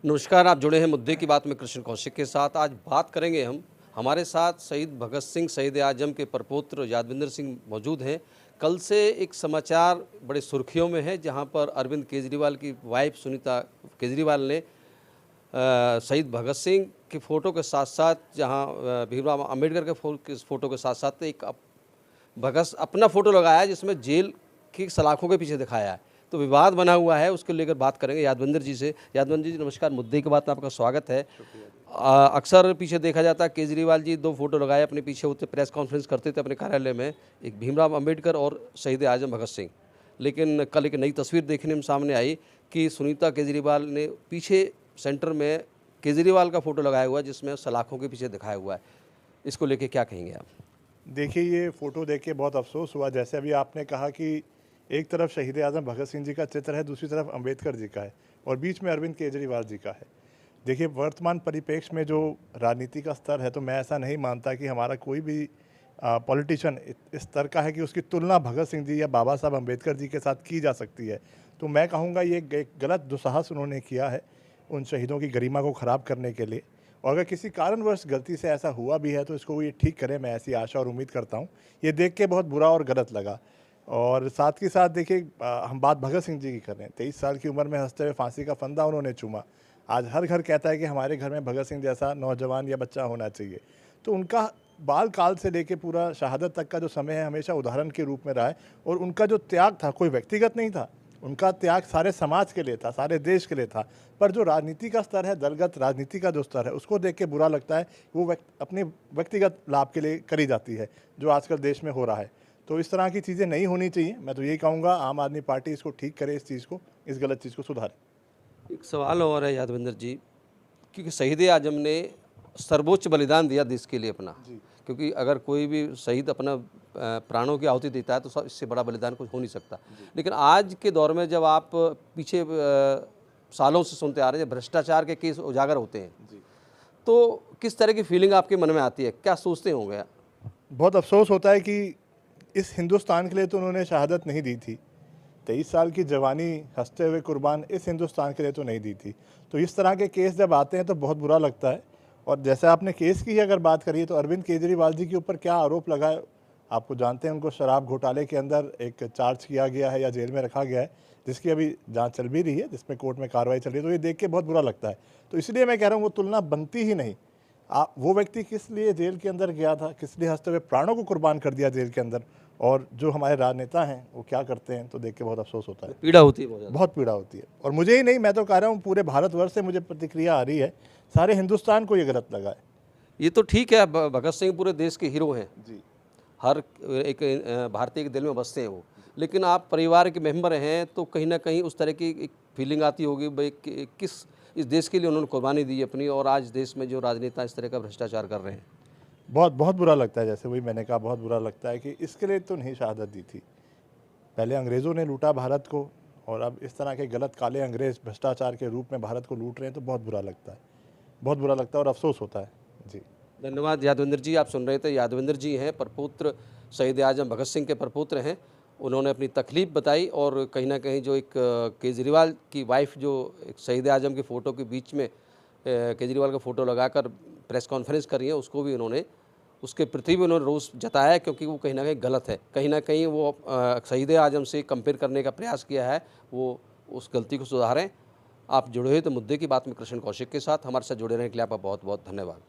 नमस्कार, आप जुड़े हैं मुद्दे की बात में कृष्ण कौशिक के साथ। आज बात करेंगे हम, हमारे साथ शहीद भगत सिंह शहीद आजम के प्रपौत्र यादविंदर सिंह मौजूद हैं। कल से एक समाचार बड़े सुर्खियों में है, जहां पर अरविंद केजरीवाल की वाइफ सुनीता केजरीवाल ने शहीद भगत सिंह की फ़ोटो के साथ साथ, जहां भीमराव अम्बेडकर के फ़ोटो के साथ साथ एक भगत अपना फ़ोटो लगाया है, जिसमें जेल की सलाखों के पीछे दिखाया है। तो विवाद बना हुआ है, उसको लेकर बात करेंगे यादविंदर जी से। यादविंदर जी नमस्कार, मुद्दे की बात में आपका स्वागत है। अक्सर पीछे देखा जाता है, केजरीवाल जी 2 फोटो लगाए अपने पीछे होते, प्रेस कॉन्फ्रेंस करते थे अपने कार्यालय में, एक भीमराव अम्बेडकर और शहीद आजम भगत सिंह। लेकिन कल एक नई तस्वीर देखने में सामने आई कि सुनीता केजरीवाल ने पीछे सेंटर में केजरीवाल का फ़ोटो लगाया हुआ है, जिसमें सलाखों के पीछे दिखाया हुआ है। इसको लेके क्या कहेंगे आप? देखिए, ये फ़ोटो देख के बहुत अफ़सोस हुआ। जैसे अभी आपने कहा कि एक तरफ शहीद आज़म भगत सिंह जी का चित्र है, दूसरी तरफ अंबेडकर जी का है और बीच में अरविंद केजरीवाल जी का है। देखिए, वर्तमान परिप्रेक्ष्य में जो राजनीति का स्तर है, तो मैं ऐसा नहीं मानता कि हमारा कोई भी पॉलिटिशियन इस स्तर का है कि उसकी तुलना भगत सिंह जी या बाबा साहब अंबेडकर जी के साथ की जा सकती है। तो मैं कहूँगा ये एक गलत दुस्साहस उन्होंने किया है उन शहीदों की गरिमा को ख़राब करने के लिए। और अगर किसी कारणवश गलती से ऐसा हुआ भी है तो इसको ये ठीक करें, मैं ऐसी आशा और उम्मीद करता हूँ। ये देख के बहुत बुरा और गलत लगा। और साथ के साथ देखिए, हम बात भगत सिंह जी की कर रहे हैं। 23 साल की उम्र में हंसते हुए फांसी का फंदा उन्होंने चूमा। आज हर घर कहता है कि हमारे घर में भगत सिंह जैसा नौजवान या बच्चा होना चाहिए। तो उनका बाल काल से लेके पूरा शहादत तक का जो समय है, हमेशा उदाहरण के रूप में रहा है। और उनका जो त्याग था, कोई व्यक्तिगत नहीं था, उनका त्याग सारे समाज के लिए था, सारे देश के लिए था। पर जो राजनीति का स्तर है, दलगत राजनीति का जो स्तर है, उसको देख के बुरा लगता है। वो अपने व्यक्तिगत लाभ के लिए करी जाती है, जो आजकल देश में हो रहा है। तो इस तरह की चीज़ें नहीं होनी चाहिए। मैं तो यही कहूँगा, आम आदमी पार्टी इसको ठीक करे, इस चीज़ को, इस गलत चीज़ को सुधारे। एक सवाल और है यादविंदर जी, क्योंकि शहीद आजम ने सर्वोच्च बलिदान दिया देश के लिए अपना। जी। क्योंकि अगर कोई भी शहीद अपना प्राणों की आहुति देता है तो इससे बड़ा बलिदान कुछ हो नहीं सकता। लेकिन आज के दौर में जब आप पीछे सालों से सुनते आ रहे हैं, जब भ्रष्टाचार के केस उजागर होते हैं, जी। तो किस तरह की फीलिंग आपके मन में आती है? क्या सोचते होंगे? बहुत अफसोस होता है कि इस हिंदुस्तान के लिए तो उन्होंने शहादत नहीं दी थी। 23 साल की जवानी हंसते हुए कुर्बान इस हिंदुस्तान के लिए तो नहीं दी थी। तो इस तरह के केस जब आते हैं तो बहुत बुरा लगता है। और जैसे आपने केस की अगर बात करी, तो अरविंद केजरीवाल जी के ऊपर क्या आरोप लगा है, आपको जानते हैं। उनको शराब घोटाले के अंदर एक चार्ज किया गया है या जेल में रखा गया है, जिसकी अभी जांच चल भी रही है, जिसमें कोर्ट में कार्रवाई चल रही है। तो ये देख के बहुत बुरा लगता है। तो इसलिए मैं कह रहा हूँ, वो तुलना बनती ही नहीं। वो व्यक्ति किस लिए जेल के अंदर गया था, किस लिए हंसते हुए प्राणों को कुर्बान कर दिया जेल के अंदर, और जो हमारे राजनेता हैं वो क्या करते हैं, तो देख के बहुत अफसोस होता है। पीड़ा होती है बहुत ज़्यादा। बहुत पीड़ा होती है। और मुझे ही नहीं, मैं तो कह रहा हूँ पूरे भारतवर्ष से मुझे प्रतिक्रिया आ रही है, सारे हिंदुस्तान को ये गलत लगा है। ये तो ठीक है, भगत सिंह पूरे देश के हीरो हैं, जी। हर एक भारतीय के दिल में बसते हैं वो। लेकिन आप परिवार के मेंबर हैं, तो कहीं ना कहीं उस तरह की एक फीलिंग आती होगी भाई किस इस देश के लिए उन्होंने कुर्बानी दी अपनी, और आज देश में जो राजनेता इस तरह का भ्रष्टाचार कर रहे हैं। बहुत बहुत बुरा लगता है। जैसे वही मैंने कहा, बहुत बुरा लगता है कि इसके लिए तो नहीं शहादत दी थी। पहले अंग्रेज़ों ने लूटा भारत को, और अब इस तरह के गलत काले अंग्रेज़ भ्रष्टाचार के रूप में भारत को लूट रहे हैं। तो बहुत बुरा लगता है, बहुत बुरा लगता है और अफसोस होता है। जी। धन्यवाद यादविंदर जी। आप सुन रहे थे, यादविंदर जी हैं, प्रपौत्र शहीद आजम भगत सिंह के प्रपौत्र हैं। उन्होंने अपनी तकलीफ़ बताई, और कहीं ना कहीं जो एक केजरीवाल की वाइफ जो एक शहीद आजम की फ़ोटो के बीच में केजरीवाल का फ़ोटो लगाकर प्रेस कॉन्फ्रेंस कर रही है, उसको भी उन्होंने, उसके प्रति भी उन्होंने रोष जताया है, क्योंकि वो कहीं ना कहीं गलत है। कहीं ना कहीं वो शहीद आजम से कंपेयर करने का प्रयास किया है, वो उस गलती को सुधारें। आप जुड़े हुए तो मुद्दे की बात में कृष्ण कौशिक के साथ, हमारे साथ जुड़े रहने के लिए आपका बहुत बहुत धन्यवाद।